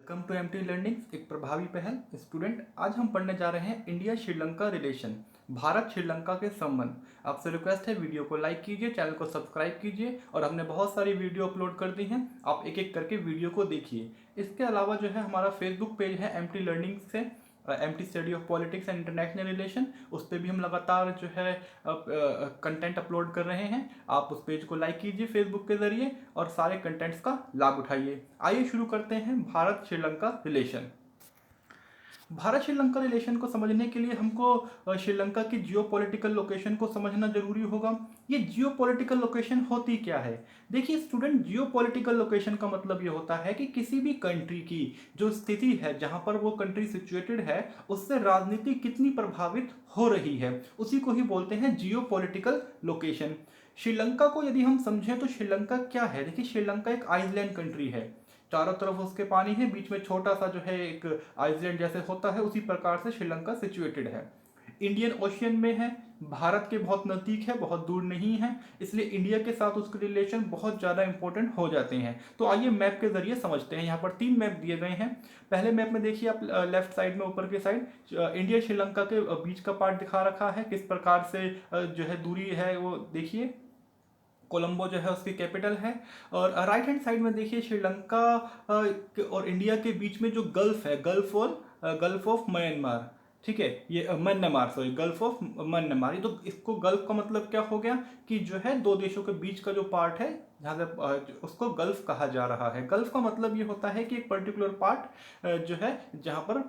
Welcome to MT learning एक प्रभावी पहल स्टूडेंट। आज हम पढ़ने जा रहे हैं इंडिया श्रीलंका रिलेशन, भारत श्रीलंका के संबंध। आपसे रिक्वेस्ट है वीडियो को लाइक कीजिए, चैनल को सब्सक्राइब कीजिए और हमने बहुत सारी वीडियो अपलोड कर दी हैं, आप एक एक करके वीडियो को देखिए। इसके अलावा जो है हमारा फेसबुक पेज है एमटी लर्निंग से, MT study of politics and international relation, उस पर भी हम लगातार जो है कंटेंट अपलोड कर रहे हैं। आप उस पेज को लाइक कीजिए फेसबुक के जरिए और सारे कंटेंट्स का लाभ उठाइए। आइए शुरू करते हैं भारत श्रीलंका रिलेशन। भारत श्रीलंका रिलेशन को समझने के लिए हमको श्रीलंका की जियोपॉलिटिकल लोकेशन को समझना जरूरी होगा। ये जियोपॉलिटिकल लोकेशन होती क्या है? देखिए स्टूडेंट, जियोपॉलिटिकल लोकेशन का मतलब ये होता है कि किसी भी कंट्री की जो स्थिति है, जहां पर वो कंट्री सिचुएटेड है, उससे राजनीति कितनी प्रभावित हो रही है, उसी को ही बोलते हैं जियोपॉलिटिकल लोकेशन। श्रीलंका को यदि हम समझें तो श्रीलंका क्या है? देखिए श्रीलंका एक आइलैंड कंट्री है, चारों तरफ उसके पानी है, बीच में छोटा सा जो है एक आइलैंड जैसे होता है, उसी प्रकार से श्रीलंका सिचुएटेड है। इंडियन ओशियन में है, भारत के बहुत नज़दीक है, बहुत दूर नहीं है, इसलिए इंडिया के साथ उसके रिलेशन बहुत ज़्यादा इंपॉर्टेंट हो जाते हैं। तो आइए मैप के जरिए समझते हैं। यहाँ पर 3 मैप दिए गए हैं। पहले मैप में देखिए आप लेफ्ट साइड में ऊपर के साइड इंडिया श्रीलंका के बीच का पार्ट दिखा रखा है, किस प्रकार से जो है दूरी है वो देखिए। कोलंबो जो है उसकी कैपिटल है। और राइट हैंड साइड में देखिए श्रीलंका और इंडिया के बीच में जो गल्फ है, गल्फ ऑफ म्यांमार, ठीक है, ये Myanmar, sorry, gulf of Myanmar. तो इसको गल्फ का मतलब क्या हो गया कि जो है दो देशों के बीच का जो पार्ट है, जहाँ से उसको गल्फ कहा जा रहा है। गल्फ का मतलब ये होता है कि एक पर्टिकुलर पार्ट जो है जहाँ पर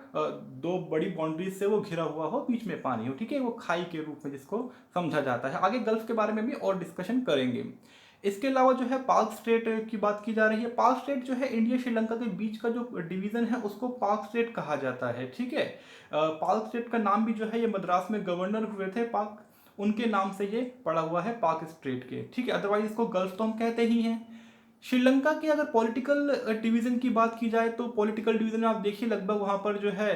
दो बड़ी बाउंड्रीज से वो घिरा हुआ हो, बीच में पानी हो, ठीक है, वो खाई के रूप में जिसको समझा जाता है। आगे गल्फ के बारे में भी और डिस्कशन करेंगे। इसके अलावा जो है पाक स्टेट की बात की जा रही है। पाक स्टेट जो है इंडिया श्रीलंका के बीच का जो डिवीजन है उसको पाक स्टेट कहा जाता है, ठीक है। पाक स्टेट का नाम भी जो है ये मद्रास में गवर्नर हुए थे पाक, उनके नाम से ये पड़ा हुआ है पाक स्टेट के, ठीक है। अदरवाइज इसको गल्फ तो हम कहते ही हैं। श्रीलंका की अगर पॉलिटिकल डिवीजन की बात की जाए तो पॉलिटिकल डिवीजन में आप देखिए लगभग वहां पर जो है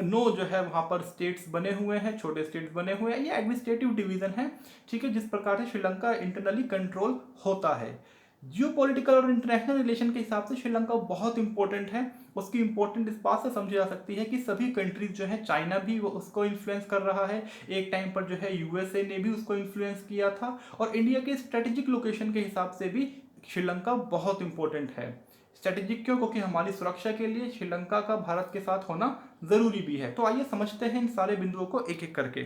9 जो है वहां पर स्टेट्स बने हुए हैं, छोटे स्टेट्स बने हुए हैं। ये एडमिनिस्ट्रेटिव डिवीजन है, ठीक है, जिस प्रकार से श्रीलंका इंटरनली कंट्रोल होता है। जियो पॉलिटिकल और इंटरनेशनल रिलेशन के हिसाब से श्रीलंका बहुत इंपॉर्टेंट है। उसकी इंपॉर्टेंट इस बात से समझी जा सकती है कि सभी कंट्रीज जो है, चाइना भी वो उसको इन्फ्लुएंस कर रहा है, एक टाइम पर जो है यूएसए ने भी उसको इन्फ्लुएंस किया था, और इंडिया के स्ट्रेटेजिक लोकेशन के हिसाब से भी श्रीलंका बहुत इंपॉर्टेंट है। स्ट्रेटेजिक क्यों? क्योंकि हमारी सुरक्षा के लिए श्रीलंका का भारत के साथ होना जरूरी भी है। तो आइए समझते हैं इन सारे बिंदुओं को एक एक करके।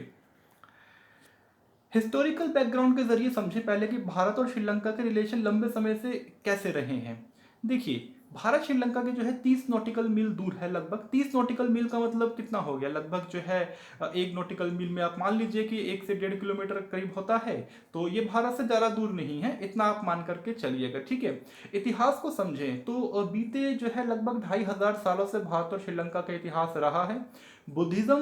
हिस्टोरिकल बैकग्राउंड के जरिए समझें पहले कि भारत और श्रीलंका के रिलेशन लंबे समय से कैसे रहे हैं। देखिए भारत श्रीलंका के जो है 30 नॉटिकल मील दूर है। लगभग 30 नॉटिकल मील का मतलब कितना हो गया? लगभग जो है 1 नॉटिकल मील में आप मान लीजिए कि 1 से 1.5 किलोमीटर करीब होता है। तो ये भारत से ज़्यादा दूर नहीं है, इतना आप मान करके चलिएगा, ठीक है। इतिहास को समझें तो बीते जो है लगभग 2500 सालों से भारत और श्रीलंका का इतिहास रहा है। बुद्धिज्म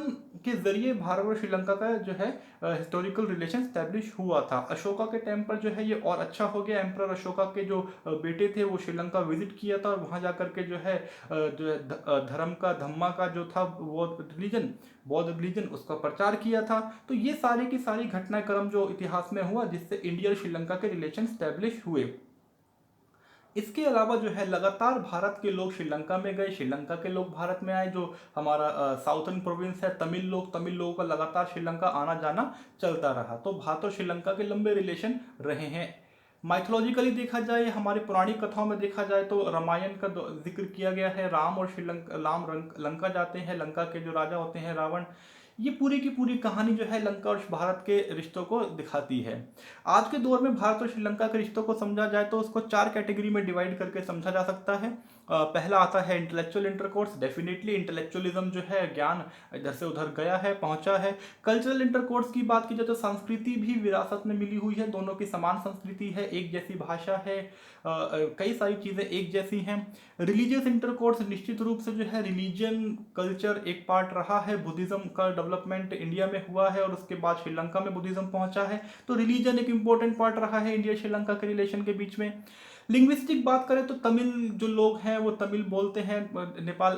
के जरिए भारत और श्रीलंका का जो है हिस्टोरिकल रिलेशन स्टैब्लिश हुआ था। अशोका के टाइम पर जो है ये और अच्छा हो गया। एम्परर अशोका के जो बेटे थे वो श्रीलंका विजिट किया था और वहाँ जाकर के जो है धर्म का, धम्मा का जो था वो रिलीजन, बौद्ध रिलीजन, उसका प्रचार किया था। तो ये सारी की सारी घटनाक्रम जो इतिहास में हुआ जिससे इंडिया और श्रीलंका के रिलेशन स्टैब्लिश हुए। इसके अलावा जो है लगातार भारत के लोग श्रीलंका में गए, श्रीलंका के लोग भारत में आए। जो हमारा साउथर्न प्रोविंस है, तमिल लोगों का लगातार श्रीलंका आना जाना चलता रहा। तो भारत और श्रीलंका के लंबे रिलेशन रहे हैं। माइथोलॉजिकली देखा जाए, हमारी पुरानी कथाओं में देखा जाए तो रामायण का जिक्र किया गया है। राम और लंका जाते हैं, लंका के जो राजा होते हैं रावण। ये पूरी की पूरी कहानी जो है लंका और भारत के रिश्तों को दिखाती है। आज के दौर में भारत और श्रीलंका के रिश्तों को समझा जाए तो उसको 4 कैटेगरी में डिवाइड करके समझा जा सकता है। पहला आता है इंटेलेक्चुअल इंटरकोर्स। डेफिनेटली इंटेलेक्चुअलिज्म जो है, ज्ञान इधर से उधर गया है, पहुंचा है। कल्चरल इंटरकोर्स की बात की जाए तो संस्कृति भी विरासत में मिली हुई है, दोनों की समान संस्कृति है, एक जैसी भाषा है, कई सारी चीज़ें एक जैसी हैं। रिलीजियस इंटरकोर्स, निश्चित रूप से जो है रिलीजन कल्चर एक पार्ट रहा है। बुद्धिज्म का डेवलपमेंट इंडिया में हुआ है और उसके बाद श्रीलंका में बुद्धिज्म पहुंचा है, तो रिलीजन एक इंपॉर्टेंट पार्ट रहा है इंडिया श्रीलंका के रिलेशन के बीच में। लिंग्विस्टिक बात करें तो तमिल जो लोग हैं वो तमिल बोलते हैं नेपाल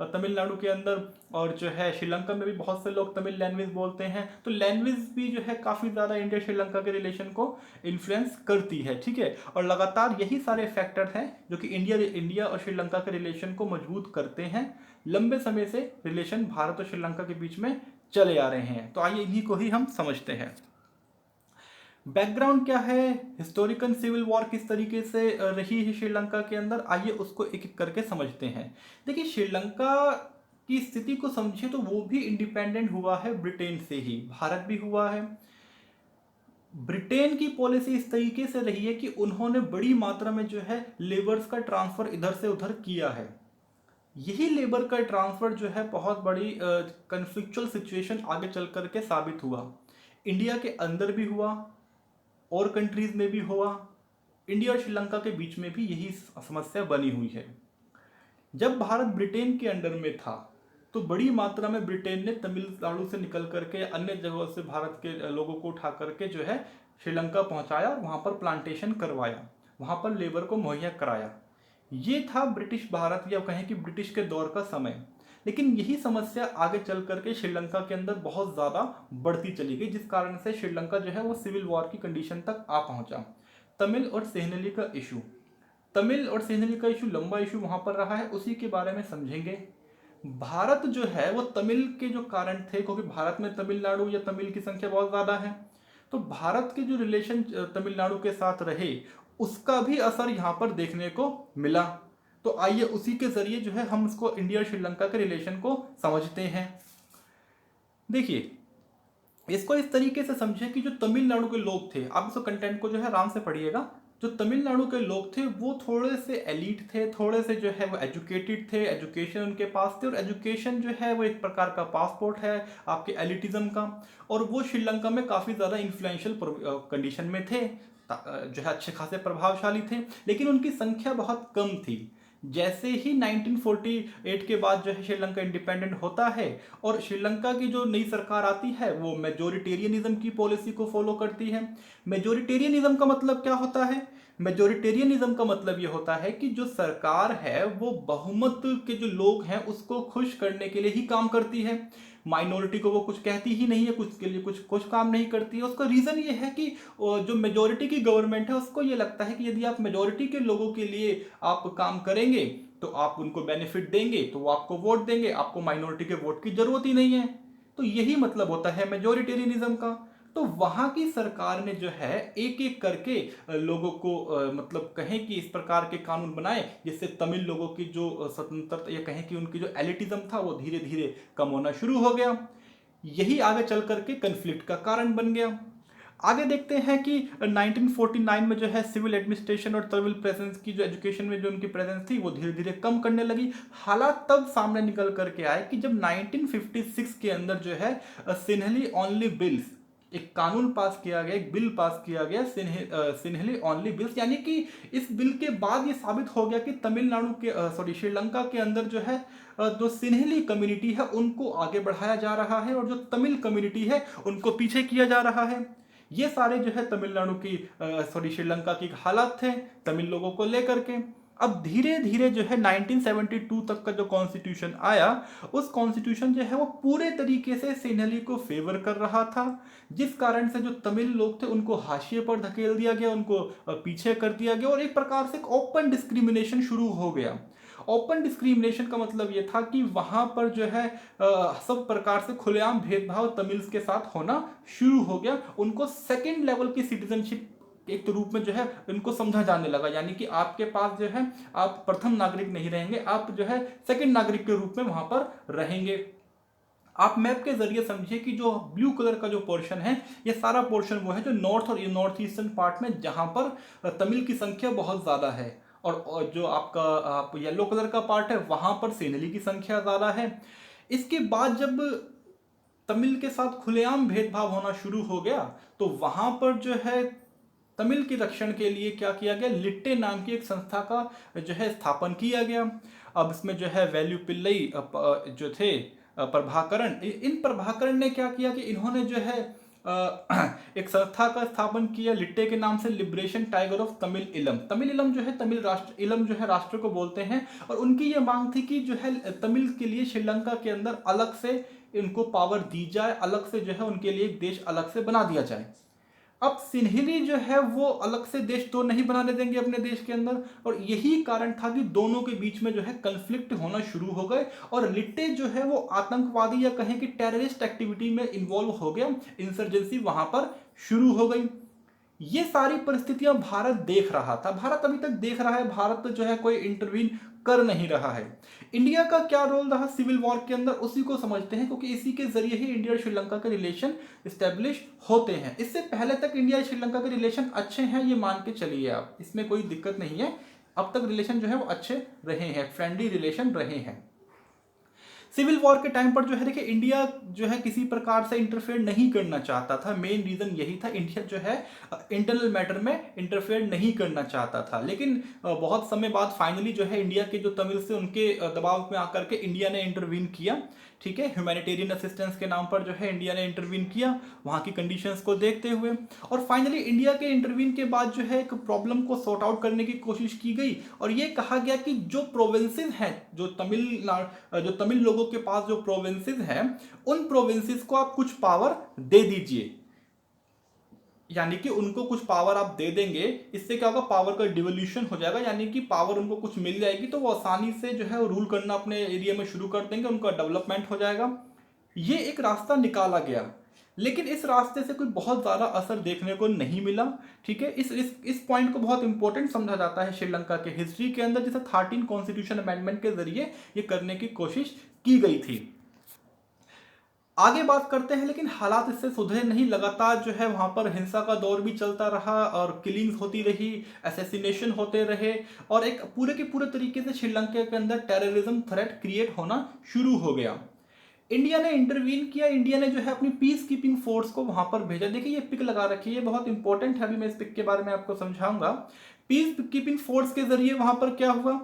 तमिलनाडु के अंदर, और जो है श्रीलंका में भी बहुत से लोग तमिल लैंग्वेज बोलते हैं। तो लैंग्वेज भी जो है काफ़ी ज़्यादा इंडिया श्रीलंका के रिलेशन को इन्फ्लुएंस करती है, ठीक है। और लगातार यही सारे फैक्टर हैं जो कि इंडिया और श्रीलंका के रिलेशन को मजबूत करते हैं। लंबे समय से रिलेशन भारत और श्रीलंका के बीच में चले आ रहे हैं। तो आइए इन्हीं को ही हम समझते हैं। बैकग्राउंड क्या है, हिस्टोरिकल सिविल वॉर किस तरीके से रही है श्रीलंका के अंदर, आइए उसको एक एक करके समझते हैं। देखिए, श्रीलंका की स्थिति को समझिए तो वो भी इंडिपेंडेंट हुआ है ब्रिटेन से ही, भारत भी हुआ है। ब्रिटेन की पॉलिसी इस तरीके से रही है कि उन्होंने बड़ी मात्रा में जो है लेबर्स का ट्रांसफर इधर से उधर किया है। यही लेबर का ट्रांसफर जो है बहुत बड़ी कन्फ्लिक्चुअल सिचुएशन आगे चल करके साबित हुआ। इंडिया के अंदर भी हुआ और कंट्रीज में भी हुआ, इंडिया और श्रीलंका के बीच में भी यही समस्या बनी हुई है। जब भारत ब्रिटेन के अंडर में था तो बड़ी मात्रा में ब्रिटेन ने तमिलनाडु से निकल करके अन्य जगहों से भारत के लोगों को उठा करके जो है श्रीलंका पहुंचाया और वहां पर प्लांटेशन करवाया, वहां पर लेबर को मुहैया कराया। ये था ब्रिटिश भारत या कहें कि ब्रिटिश के दौर का समय। लेकिन यही समस्या आगे चल करके श्रीलंका के अंदर बहुत ज़्यादा बढ़ती चली गई, जिस कारण से श्रीलंका जो है वो सिविल वॉर की कंडीशन तक आ पहुंचा। तमिल और सेहनली का इशू, तमिल और सेहनली का इशू लंबा इशू वहां पर रहा है, उसी के बारे में समझेंगे। भारत जो है वो तमिल के जो कारण थे, क्योंकि भारत में तमिलनाडु या तमिल की संख्या बहुत ज़्यादा है, तो भारत के जो रिलेशन तमिलनाडु के साथ रहे उसका भी असर यहाँ पर देखने को मिला। तो आइए उसी के जरिए जो है हम इसको इंडिया और श्रीलंका के रिलेशन को समझते हैं। देखिए, इसको इस तरीके से समझे कि जो तमिलनाडु के लोग थे, आप इसको कंटेंट को जो है आराम से पढ़िएगा। जो तमिलनाडु के लोग थे वो थोड़े से एलीट थे, थोड़े से जो है वो एजुकेटेड थे, एजुकेशन उनके पास थे, और एजुकेशन जो है वो एक प्रकार का पासपोर्ट है आपके एलिटिज्म का। और वो श्रीलंका में काफ़ी ज़्यादा इन्फ्लुएंशियल कंडीशन में थे, जो है अच्छे खासे प्रभावशाली थे, लेकिन उनकी संख्या बहुत कम थी। जैसे ही 1948 के बाद जो है श्रीलंका इंडिपेंडेंट होता है और श्रीलंका की जो नई सरकार आती है वो मेजोरिटेरियनिज्म की पॉलिसी को फॉलो करती है। मेजोरिटेरियनिज्म का मतलब क्या होता है? मेजोरिटेरियनिज्म का मतलब ये होता है कि जो सरकार है वो बहुमत के जो लोग हैं उसको खुश करने के लिए ही काम करती है। माइनॉरिटी को वो कुछ कहती ही नहीं है, कुछ के लिए कुछ काम नहीं करती है। उसका रीज़न ये है कि जो मेजोरिटी की गवर्नमेंट है उसको ये लगता है कि यदि आप मेजोरिटी के लोगों के लिए आप काम करेंगे तो आप उनको बेनिफिट देंगे तो वो आपको वोट देंगे, आपको माइनॉरिटी के वोट की जरूरत ही नहीं है। तो यही मतलब होता है मेजोरिटेरियनिज्म का। तो वहां की सरकार ने जो है एक एक करके लोगों को मतलब कहें कि इस प्रकार के कानून बनाए जिससे तमिल लोगों की जो स्वतंत्रता या कहें कि उनकी जो एलिटिज्म था वो धीरे धीरे कम होना शुरू हो गया। यही आगे चल करके कन्फ्लिक्ट का कारण बन गया। आगे देखते हैं कि 1949 में जो है सिविल एडमिनिस्ट्रेशन और तमिल प्रेजेंस की जो एजुकेशन में जो उनकी प्रेजेंस थी वो धीरे धीरे कम करने लगी। हालात तब सामने निकल करके आए कि जब 1956 के अंदर जो है सिन्हली ओनली बिल्स, एक कानून पास किया गया, एक बिल पास किया गया, सिन्हली ओनली बिल्स, यानी कि इस बिल के बाद ये साबित हो गया कि तमिलनाडु के श्रीलंका के अंदर जो है जो सिन्हली कम्युनिटी है उनको आगे बढ़ाया जा रहा है और जो तमिल कम्युनिटी है उनको पीछे किया जा रहा है। ये सारे जो है तमिलनाडु की श्रीलंका की हालात थे तमिल लोगों को लेकर के। अब धीरे धीरे जो है 1972 तक का जो कॉन्स्टिट्यूशन आया, उस कॉन्स्टिट्यूशन जो है वो पूरे तरीके से सिन्हली को फेवर कर रहा था, जिस कारण से जो तमिल लोग थे उनको हाशिए पर धकेल दिया गया, उनको पीछे कर दिया गया और एक प्रकार से ओपन डिस्क्रिमिनेशन शुरू हो गया। ओपन डिस्क्रिमिनेशन का मतलब ये था कि वहां पर जो है सब प्रकार से खुलेआम भेदभाव तमिल्स के साथ होना शुरू हो गया। उनको सेकेंड लेवल की सिटीजनशिप एक तो रूप में जो है इनको समझा जाने लगा, यानी कि आपके पास जो है आप प्रथम नागरिक नहीं रहेंगे, आप जो है सेकंड नागरिक के रूप में वहां पर रहेंगे। आप मैप के जरिए समझिए कि जो ब्लू कलर का जो पोर्शन है ये सारा पोर्शन वो है जो नॉर्थ और नॉर्थ ईस्टर्न पार्ट में जहां पर तमिल की संख्या बहुत ज्यादा है, और जो आपका येलो कलर का पार्ट है वहां पर सिन्हली की संख्या ज्यादा है। इसके बाद जब तमिल के साथ खुलेआम भेदभाव होना शुरू हो गया तो वहां पर जो है तमिल के रक्षण के लिए क्या किया गया, लिट्टे नाम की एक संस्था का जो है स्थापन किया गया। अब इसमें जो है वैल्यू पिल्लई जो थे प्रभाकरण, इन प्रभाकरण ने क्या किया कि इन्होंने जो है एक संस्था का स्थापन किया लिट्टे के नाम से, लिबरेशन टाइगर ऑफ तमिल इलम। तमिल इलम जो है, तमिल राष्ट्र, इलम जो है राष्ट्र को बोलते हैं। और उनकी ये मांग थी कि जो है तमिल के लिए श्रीलंका के अंदर अलग से इनको पावर दी जाए, अलग से जो है उनके लिए एक देश अलग से बना दिया जाए। अब सिन्हली जो है वो अलग से देश तो नहीं बनाने देंगे अपने देश के अंदर, और यही कारण था कि दोनों के बीच में जो है कन्फ्लिक्ट होना शुरू हो गए। और लिट्टे जो है वो आतंकवादी या कहें कि टेररिस्ट एक्टिविटी में इन्वॉल्व हो गया, इंसर्जेंसी वहां पर शुरू हो गई। ये सारी परिस्थितियां भारत देख रहा था, भारत अभी तक देख रहा है, भारत जो है कोई इंटरवीन कर नहीं रहा है। इंडिया का क्या रोल रहा सिविल वॉर के अंदर, उसी को समझते हैं, क्योंकि इसी के जरिए ही इंडिया और श्रीलंका के रिलेशन स्टेब्लिश होते हैं। इससे पहले तक इंडिया और श्रीलंका के रिलेशन अच्छे हैं, ये मान के चलिए आप, इसमें कोई दिक्कत नहीं है। अब तक रिलेशन जो है वो अच्छे रहे हैं, फ्रेंडली रिलेशन रहे हैं। सिविल वॉर के टाइम पर जो है देखिए, इंडिया जो है किसी प्रकार से इंटरफेयर नहीं करना चाहता था। मेन रीजन यही था, इंडिया जो है इंटरनल मैटर में इंटरफेयर नहीं करना चाहता था। लेकिन बहुत समय बाद फाइनली जो है इंडिया के जो तमिल से उनके दबाव में आकर के इंडिया ने इंटरवीन किया। ठीक है, ह्यूमैनिटेरियन असिस्टेंस के नाम पर जो है इंडिया ने इंटरवीन किया वहां की कंडीशंस को देखते हुए। और फाइनली इंडिया के इंटरवीन के बाद जो है एक प्रॉब्लम को सॉर्ट आउट करने की कोशिश की गई, और ये कहा गया कि जो प्रोविंसेस हैं, जो तमिल लोगों के पास जो प्रोविंसेस हैं, उन प्रोविंसेस को आप कुछ पावर दे दीजिए, यानी कि उनको कुछ पावर आप दे देंगे। इससे क्या होगा, पावर का डिवोल्यूशन हो जाएगा, यानी कि पावर उनको कुछ मिल जाएगी, तो वो आसानी से जो है रूल करना अपने एरिया में शुरू कर देंगे, उनका डेवलपमेंट हो जाएगा। ये एक रास्ता निकाला गया, लेकिन इस रास्ते से कोई बहुत ज़्यादा असर देखने को नहीं मिला। ठीक है, इस पॉइंट को बहुत इंपॉर्टेंट समझा जाता है श्रीलंका के हिस्ट्री के अंदर, जिसे 13 कॉन्स्टिट्यूशन अमेंडमेंट के जरिए ये करने की कोशिश की गई थी। आगे बात करते हैं, लेकिन हालात इससे सुधरे नहीं। लगातार जो है वहां पर हिंसा का दौर भी चलता रहा, और किलिंग्स होती रही, असैसिनेशन होते रहे, और एक पूरे के पूरे तरीके से श्रीलंका के अंदर टेररिज्म थ्रेट क्रिएट होना शुरू हो गया। इंडिया ने इंटरवीन किया, इंडिया ने जो है अपनी पीस कीपिंग फोर्स को वहां पर भेजा। देखिए ये पिक लगा रखी है, ये बहुत इंपॉर्टेंट है, अभी मैं इस पिक के बारे में आपको समझाऊंगा। पीस कीपिंग फोर्स के जरिए वहां पर क्या हुआ,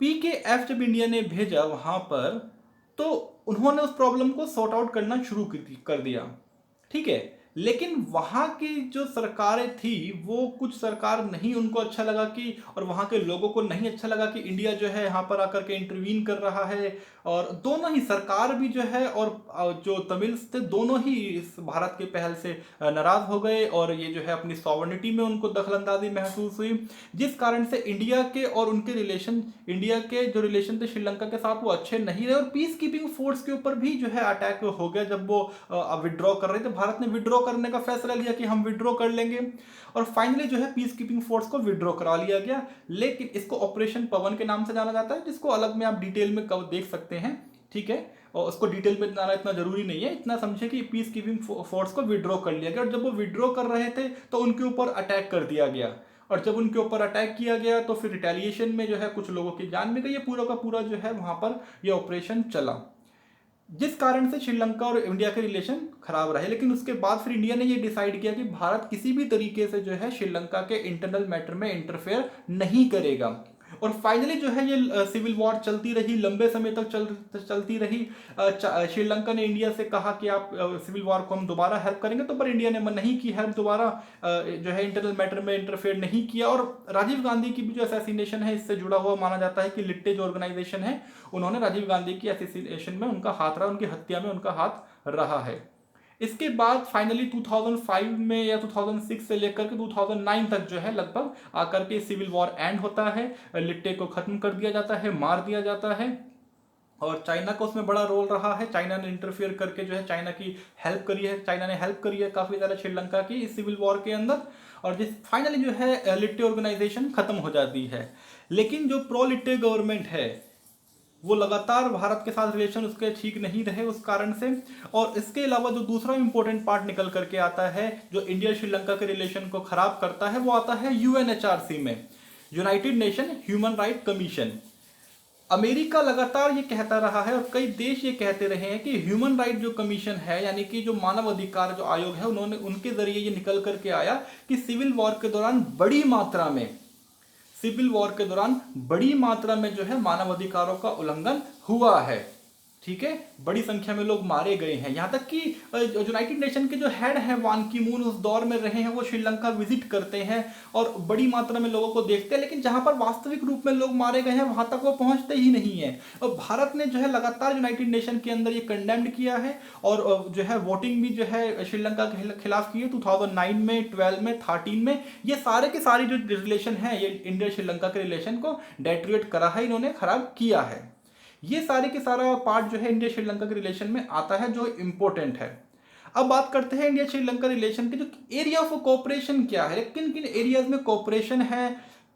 PKF जब इंडिया ने भेजा वहां पर, तो उन्होंने उस प्रॉब्लम को सॉर्ट आउट करना शुरू कर दिया। ठीक है, लेकिन वहां की जो सरकारें थी, वो कुछ सरकार नहीं उनको अच्छा लगा कि, और वहां के लोगों को नहीं अच्छा लगा कि इंडिया जो है यहाँ पर आकर के इंटरवीन कर रहा है। और दोनों ही सरकार भी जो है और जो तमिल थे, दोनों ही इस भारत के पहल से नाराज हो गए, और ये जो है अपनी सॉवर्निटी में उनको दखलंदाजी महसूस हुई, जिस कारण से इंडिया के और उनके रिलेशन, इंडिया के जो रिलेशन थे श्रीलंका के साथ, वो अच्छे नहीं रहे। और पीस कीपिंग फोर्स के ऊपर भी जो है अटैक हो गया। जब वो विड्रॉ कर रहे थे, भारत ने विड्रॉ करने का फैसला लिया कि हम विड्रॉ कर लेंगे, और फाइनली जो है पीस कीपिंग फोर्स को विड्रॉ करा लिया गया। लेकिन इसको ऑपरेशन पवन के नाम से जाना जाता है, जिसको अलग में आप डिटेल में कब देख सकते हैं। ठीक है, और उसको डिटेल में जाना इतना जरूरी नहीं है, इतना समझे कि पीस कीपिंग फोर्स को विड्रॉ कर लिया गया। और जब वो विड्रॉ कर रहे थे तो उनके ऊपर अटैक कर दिया गया, और जब उनके ऊपर अटैक किया गया तो फिर रिटेलिएशन में जो है कुछ लोगों की जान भी गई। पूरा का पूरा जो है वहां पर ये ऑपरेशन चला, जिस कारण से श्रीलंका और इंडिया के रिलेशन खराब रहे। लेकिन उसके बाद फिर इंडिया ने ये डिसाइड किया कि भारत किसी भी तरीके से जो है श्रीलंका के इंटरनल मैटर में इंटरफेयर नहीं करेगा। और फाइनली जो है ये सिविल वॉर चलती रही, लंबे समय तक चलती रही। श्रीलंका ने इंडिया से कहा कि आप सिविल वॉर को हम दोबारा हेल्प करेंगे, तो पर इंडिया ने मन नहीं की हेल्प, दोबारा जो है इंटरनल मैटर में इंटरफेयर नहीं किया। और राजीव गांधी की भी जो असैसिनेशन है, इससे जुड़ा हुआ माना जाता है कि लिट्टे जो ऑर्गेनाइजेशन है, उन्होंने राजीव गांधी की असैसिनेशन में उनका हाथ रहा, उनकी हत्या में उनका हाथ रहा है। इसके बाद फाइनली 2005 में या 2006 से लेकर के 2009 तक जो है लगभग आकर के सिविल वॉर एंड होता है, लिट्टे को खत्म कर दिया जाता है, मार दिया जाता है। और चाइना का उसमें बड़ा रोल रहा है, चाइना ने इंटरफियर करके जो है चाइना की हेल्प करी है, चाइना ने हेल्प करी है काफी ज्यादा श्रीलंका की इस सिविल वॉर के अंदर। और जिस फाइनली जो है लिट्टे ऑर्गेनाइजेशन खत्म हो जाती है। लेकिन जो प्रो लिट्टे गवर्नमेंट है, वो लगातार भारत के साथ रिलेशन उसके ठीक नहीं रहे उस कारण से। और इसके अलावा जो दूसरा इंपॉर्टेंट पार्ट निकल करके आता है, जो इंडिया श्रीलंका के रिलेशन को खराब करता है, वो आता है UNHRC में, United nation human right commission. America लगातार ये कहता रहा है, और कई देश ये कहते रहे हैं कि ह्यूमन राइट जो कमीशन है, यानी कि जो मानव अधिकार जो आयोग है, उन्होंने उनके जरिए ये निकल करके आया कि सिविल वॉर के दौरान बड़ी मात्रा में, सिविल वॉर के दौरान बड़ी मात्रा में जो है मानव अधिकारों का उल्लंघन हुआ है। ठीक है, बड़ी संख्या में लोग मारे गए हैं। यहाँ तक कि यूनाइटेड नेशन के जो हेड हैं बान की मून उस दौर में रहे हैं, वो श्रीलंका विजिट करते हैं और बड़ी मात्रा में लोगों को देखते हैं, लेकिन जहां पर वास्तविक रूप में लोग मारे गए हैं वहां तक वो पहुंचते ही नहीं है। और भारत ने जो है लगातार यूनाइटेड नेशन के अंदर ये कंडेम्ड किया है और जो है वोटिंग भी जो है श्रीलंका के खिलाफ की है 2009 में, 12 में, 13 में। ये सारे के सारी जो रिलेशन है, ये इंडिया श्रीलंका के रिलेशन को डेट्रिएट करा है, इन्होंने खराब किया है। ये सारे के सारा पार्ट जो है इंडिया श्रीलंका के रिलेशन में आता है, जो इंपॉर्टेंट है। अब बात करते हैं इंडिया श्रीलंका रिलेशन के जो एरिया ऑफ कोऑपरेशन क्या है, किन किन एरियाज में कोऑपरेशन है,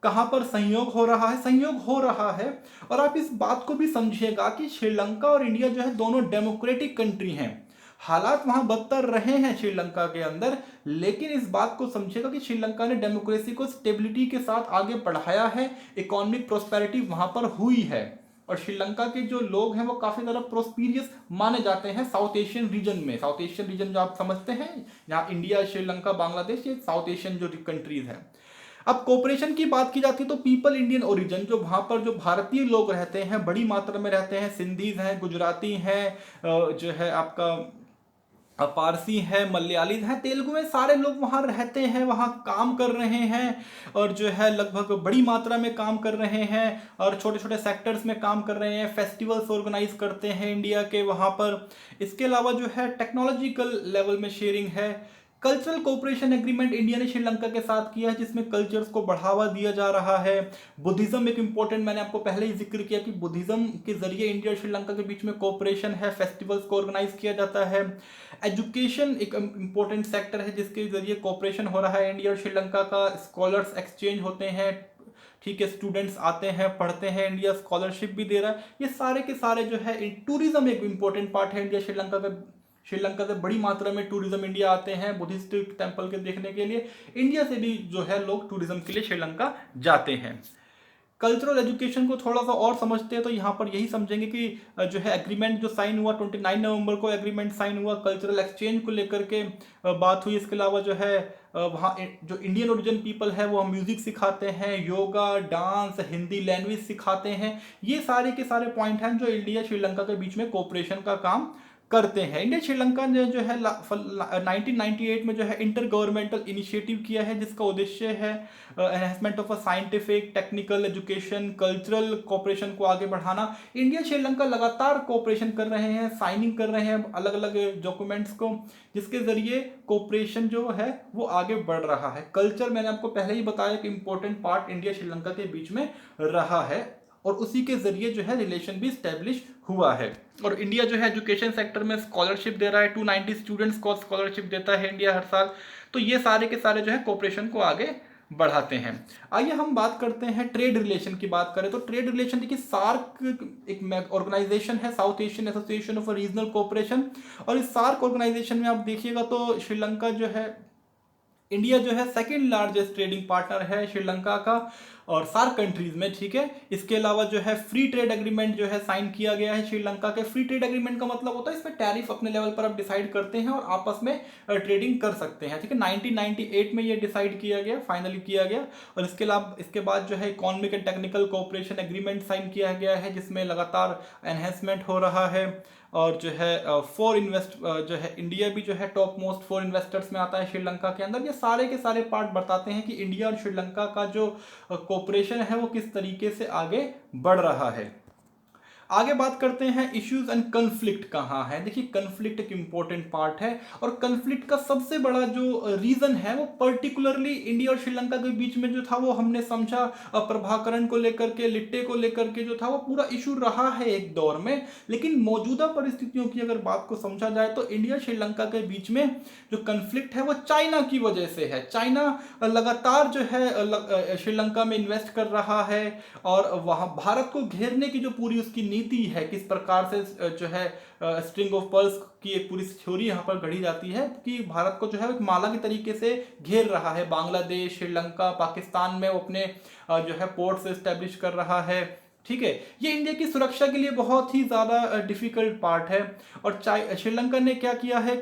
कहां पर संयोग हो रहा है, संयोग हो रहा है। और आप इस बात को भी समझिएगा कि श्रीलंका और इंडिया जो है दोनों डेमोक्रेटिक कंट्री हैं। हालात वहां बदतर रहे हैं श्रीलंका के अंदर, लेकिन इस बात को समझिएगा कि श्रीलंका ने डेमोक्रेसी को स्टेबिलिटी के साथ आगे बढ़ाया है, इकोनॉमिक प्रोस्पेरिटी वहां पर हुई है। और श्रीलंका के जो लोग हैं वो काफी ज्यादा प्रोस्पीरियस माने जाते हैं साउथ एशियन रीजन में। साउथ एशियन रीजन जो आप समझते हैं, यहाँ इंडिया, श्रीलंका, बांग्लादेश, ये साउथ एशियन जो कंट्रीज हैं। अब कोऑपरेशन की बात की जाती है तो पीपल इंडियन ओरिजिन, जो वहां पर जो भारतीय लोग रहते हैं, बड़ी मात्रा में रहते हैं, सिंधीज हैं, गुजराती हैं, जो है आपका पारसी है, मलयाली है, तेलुगु में, सारे लोग वहाँ रहते हैं, वहाँ काम कर रहे हैं और जो है लगभग बड़ी मात्रा में काम कर रहे हैं और छोटे छोटे सेक्टर्स में काम कर रहे हैं। फेस्टिवल्स ऑर्गेनाइज करते हैं इंडिया के वहाँ पर। इसके अलावा जो है टेक्नोलॉजिकल लेवल में शेयरिंग है। कल्चरल कोऑपरेशन एग्रीमेंट इंडिया ने श्रीलंका के साथ किया है, जिसमें कल्चर्स को बढ़ावा दिया जा रहा है। बुद्धिज्म एक इंपॉर्टेंट, मैंने आपको पहले ही जिक्र किया कि बुद्धिज्म के जरिए इंडिया और श्रीलंका के बीच में कोऑपरेशन है, फेस्टिवल्स को ऑर्गेनाइज किया जाता है। एजुकेशन एक इंपॉर्टेंट सेक्टर है जिसके जरिए कोऑपरेशन हो रहा है इंडिया और श्रीलंका का। स्कॉलर्स एक्सचेंज होते हैं, ठीक है, स्टूडेंट्स आते हैं, पढ़ते हैं, इंडिया स्कॉलरशिप भी दे रहा है। ये सारे के सारे जो है, टूरिज्म एक इंपॉर्टेंट पार्ट है इंडिया श्रीलंका का। श्रीलंका से बड़ी मात्रा में टूरिज्म इंडिया आते हैं बुद्धिस्ट टेंपल के देखने के लिए। इंडिया से भी जो है लोग टूरिज्म के लिए श्रीलंका जाते हैं। कल्चरल एजुकेशन को थोड़ा सा और समझते हैं तो यहाँ पर यही समझेंगे कि जो है एग्रीमेंट जो साइन हुआ 29 नवंबर को, एग्रीमेंट साइन हुआ, कल्चरल एक्सचेंज को लेकर के बात हुई। इसके अलावा जो है वहाँ जो इंडियन ओरिजिन पीपल है वो म्यूजिक सिखाते हैं, योगा, डांस, हिंदी लैंग्वेज सिखाते हैं। ये सारे के सारे पॉइंट हैं जो इंडिया श्रीलंका के बीच में कोऑपरेशन का काम करते हैं। इंडिया श्रीलंका ने जो है 1998 में जो है इंटर गवर्नमेंटल इनिशिएटिव किया है, जिसका उद्देश्य है enhancement of a scientific, technical, education, cultural cooperation को आगे बढ़ाना। इंडिया श्रीलंका लगातार कोऑपरेशन कर रहे हैं, साइनिंग कर रहे हैं अलग अलग डॉक्यूमेंट्स को, जिसके जरिए कोऑपरेशन जो है वो आगे बढ़ रहा है। कल्चर मैंने आपको पहले ही बताया कि इंपॉर्टेंट पार्ट इंडिया श्रीलंका के बीच में रहा है और उसी के जरिए जो है रिलेशन भी स्टैब्लिश हुआ है। और इंडिया जो है एजुकेशन सेक्टर में स्कॉलरशिप दे रहा है, 290 स्टूडेंट्स को स्कॉलरशिप देता है इंडिया हर साल। तो ये सारे के सारे जो है कोऑपरेशन को आगे बढ़ाते हैं। आइए हम बात करते हैं ट्रेड रिलेशन की। बात करें तो ट्रेड रिलेशन, देखिए सार्क एक ऑर्गेनाइजेशन है, south Asian association of regional cooperation. और इस सार्क ऑर्गेनाइजेशन में आप देखिएगा तो श्रीलंका जो है, इंडिया जो है सेकंड लार्जेस्ट ट्रेडिंग पार्टनर है श्रीलंका का और सार्क कंट्रीज में, ठीक है। इसके अलावा जो है फ्री ट्रेड एग्रीमेंट जो है साइन किया गया है श्रीलंका के। फ्री ट्रेड एग्रीमेंट का मतलब होता है इसमें टैरिफ अपने लेवल पर आप डिसाइड करते हैं और आपस में ट्रेडिंग कर सकते हैं, ठीक है। 1998 में ये डिसाइड किया गया, फाइनली किया गया। और इसके बाद जो है economic and technical cooperation agreement sign किया गया है, जिसमें लगातार एनहेंसमेंट हो रहा है। और जो है जो है इंडिया भी जो है टॉप मोस्ट 4 इन्वेस्टर्स में आता है श्रीलंका के अंदर। ये सारे के सारे पार्ट बताते हैं कि इंडिया और श्रीलंका का जो कोऑपरेशन है वो किस तरीके से आगे बढ़ रहा है। आगे बात करते हैं इश्यूज एंड कन्फ्लिक्ट कहाँ है। देखिए कन्फ्लिक्ट एक इंपॉर्टेंट पार्ट है और कन्फ्लिक्ट का सबसे बड़ा जो रीजन है वो पर्टिकुलरली इंडिया और श्रीलंका के बीच में जो था वो हमने समझा प्रभाकरण को लेकर के, लिट्टे को लेकर के जो था वो पूरा इशू रहा है एक दौर में। लेकिन मौजूदा परिस्थितियों की अगर बात को समझा जाए तो इंडिया श्रीलंका के बीच में जो कन्फ्लिक्ट है वो चाइना की वजह से है। चाइना लगातार जो है श्रीलंका में इन्वेस्ट कर रहा है और वहाँ भारत को घेरने की जो पूरी उसकी नीति है, किस प्रकार से जो है स्ट्रिंग ऑफ पर्ल्स की एक पूरी थ्योरी यहाँ पर गढ़ी जाती है कि भारत को जो है एक माला के तरीके से घेर रहा है। बांग्लादेश, श्रीलंका, पाकिस्तान में वो अपने जो है पोर्ट्स एस्टेब्लिश कर रहा है, ठीक है। ये इंडिया की सुरक्षा के लिए बहुत ही ज़्यादा डिफिकल्ट पार्ट है। और श्रीलंका ने क्या किया है,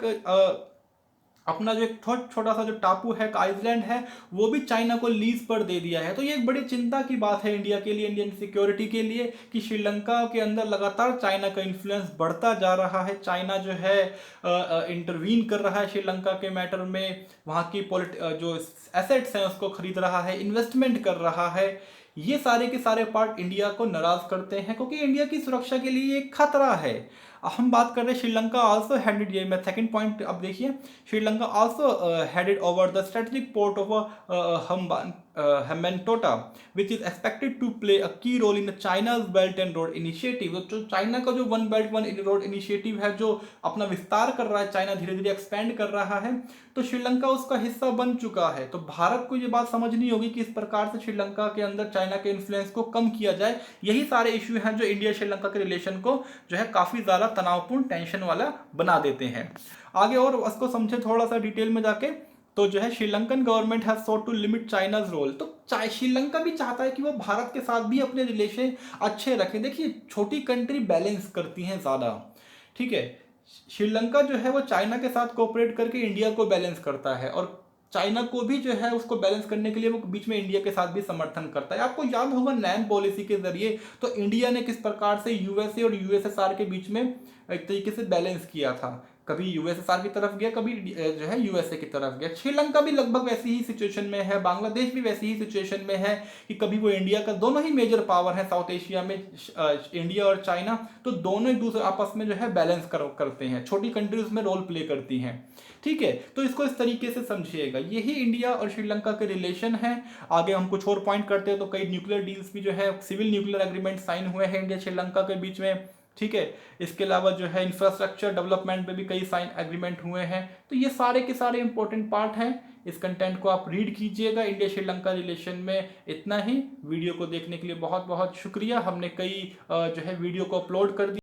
अपना जो एक छोटा सा जो टापू है, आइसलैंड है, वो भी चाइना को लीज पर दे दिया है। तो ये एक बड़ी चिंता की बात है इंडिया के लिए, इंडियन सिक्योरिटी के लिए, कि श्रीलंका के अंदर लगातार चाइना का इन्फ्लुएंस बढ़ता जा रहा है। चाइना जो है इंटरवीन कर रहा है श्रीलंका के मैटर में, वहाँ की जो एसेट्स हैं उसको खरीद रहा है, इन्वेस्टमेंट कर रहा है। ये सारे के सारे पार्ट इंडिया को नाराज करते हैं, क्योंकि इंडिया की सुरक्षा के लिए एक खतरा है। हम बात कर रहे हैं श्रीलंका आल्सो हेडेड, ये मैं सेकंड पॉइंट अब देखिए, Sri Lanka also headed over the strategic port of Hambantota which is expected to play a key role in the China's Belt and Road Initiative। तो चाइना का जो one belt one road initiative है, जो अपना विस्तार कर रहा है, चाइना धीरे धीरे एक्सपेंड कर रहा है, तो श्रीलंका उसका हिस्सा बन चुका है। तो भारत को ये बात समझनी होगी कि इस प्रकार से श्रीलंका के अंदर चाइना के इन्फ्लुएंस को कम किया जाए। यही सारे इश्यू हैं जो इंडिया श्रीलंका के रिलेशन को जो है काफी ज्यादा तनावपूर्ण, टेंशन वाला बना देते हैं। आगे और उसको समझे थोड़ा सा डिटेल में जाके, तो जो है Sri Lankan government has sought to limit China's role. तो श्रीलंका भी चाहता है कि वो भारत के साथ भी अपने रिलेशन अच्छे रखें। देखिए, छोटी कंट्री बैलेंस करती हैं ज़्यादा, ठीक है। श्रीलंका जो है वो चाइना के साथ कोऑपरेट करके इंडिया को बैलेंस करता है, और चाइना को भी जो है उसको बैलेंस करने के लिए वो बीच में इंडिया के साथ भी समर्थन करता है। आपको याद होगा नैम पॉलिसी के जरिए तो इंडिया ने किस प्रकार से यूएसए और यूएसएसआर के बीच में एक तरीके से बैलेंस किया था। कभी यूएसएसआर की तरफ गया, कभी जो है यूएसए की तरफ गया। श्रीलंका भी लगभग वैसी ही सिचुएशन में है, बांग्लादेश भी वैसी ही सिचुएशन में है कि कभी वो इंडिया का, दोनों ही मेजर पावर है साउथ एशिया में, इंडिया और चाइना, तो दोनों एक दूसरे आपस में जो है बैलेंस करते हैं, छोटी कंट्रीज में रोल प्ले करती हैं, ठीक है। तो इसको इस तरीके से समझिएगा, यही इंडिया और श्रीलंका के रिलेशन है। आगे हम कुछ और पॉइंट करते हैं, तो कई न्यूक्लियर डील्स भी जो है, सिविल न्यूक्लियर एग्रीमेंट साइन हुए हैं इंडिया श्रीलंका के बीच में, ठीक है। इसके अलावा जो है इंफ्रास्ट्रक्चर डेवलपमेंट पे भी कई साइन एग्रीमेंट हुए हैं। तो ये सारे के सारे इंपॉर्टेंट पार्ट हैं। इस कंटेंट को आप रीड कीजिएगा। इंडिया श्रीलंका रिलेशन में इतना ही। वीडियो को देखने के लिए बहुत बहुत शुक्रिया। हमने कई जो है वीडियो को अपलोड कर दिया।